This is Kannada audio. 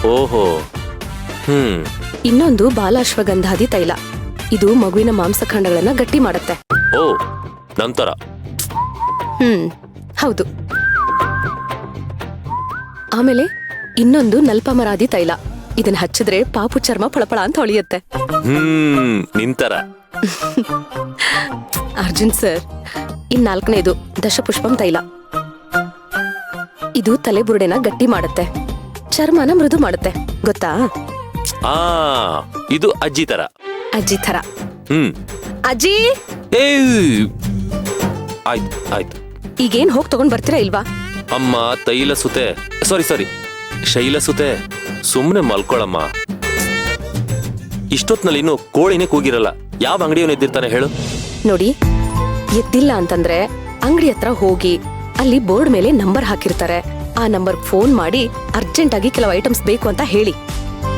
ಓಹೋ. ಇನ್ನೊಂದು ಬಾಲಾಶ್ವಗಂಧಾದಿ ತೈಲ. ಇದು ಮಗುವಿನ ಮಾಂಸಖಂಡಗಳನ್ನ ಗಟ್ಟಿ ಮಾಡುತ್ತೆ. ಓ, ನಂತರ ಹೌದು. ಆಮೇಲೆ ಇನ್ನೊಂದು ನಲ್ಪಮರಾದಿ ತೈಲ. ಇದನ್ನ ಹಚ್ಚಿದ್ರೆ ಪಾಪು ಚರ್ಮ ಫಳಫಳ ಅಂತ ಹೊಳಿಯುತ್ತೆ. ನಿಂತರ. ಅರ್ಜುನ್ ಸರ್, ಇನ್ 4ನೇದು ದಶಪುಷ್ಪಂ ತೈಲ. ಇದು ತಲೆಬುರುಡೆನ ಗಟ್ಟಿ ಮಾಡುತ್ತೆ, ಚರ್ಮನ ಮೃದು ಮಾಡುತ್ತೆ. ಗೊತ್ತಾ? ಇದು ಅಜ್ಜಿ ತರ. ಅಜ್ಜಿ ತರ. ಅಜ್ಜಿ, ಆಯ್ತು ಆಯ್ತು. ಈಗೇನ್ ಹೋಗ್ ತಗೊಂಡ್ ಬರ್ತೀರಾ ಇಲ್ವಾ? ಅಮ್ಮ ತೈಲ ಸುತೆ, ಸಾರಿ ಶೈಲ ಸುತೆ, ಸುಮ್ನೆ ಮಲ್ಕೊಳಮ್ಮ. ಇಷ್ಟೊತ್ನಲ್ಲಿ ಇನ್ನು ಕೋಳಿನೇ ಕೂಗಿರಲ್ಲ. ಯಾವ ಅಂಗಡಿಯವನು ಎದ್ದಿರ್ತಾನೆ ಹೇಳು? ನೋಡಿ, ಎದ್ದಿಲ್ಲ ಅಂತಂದ್ರೆ ಅಂಗಡಿ ಹತ್ರ ಹೋಗಿ ಅಲ್ಲಿ ಬೋರ್ಡ್ ಮೇಲೆ ನಂಬರ್ ಹಾಕಿರ್ತಾರೆ. ಆ ನಂಬರ್ ಫೋನ್ ಮಾಡಿ ಅರ್ಜೆಂಟ್ ಆಗಿ ಕೆಲವು ಐಟಮ್ಸ್ ಬೇಕು ಅಂತ ಹೇಳಿ.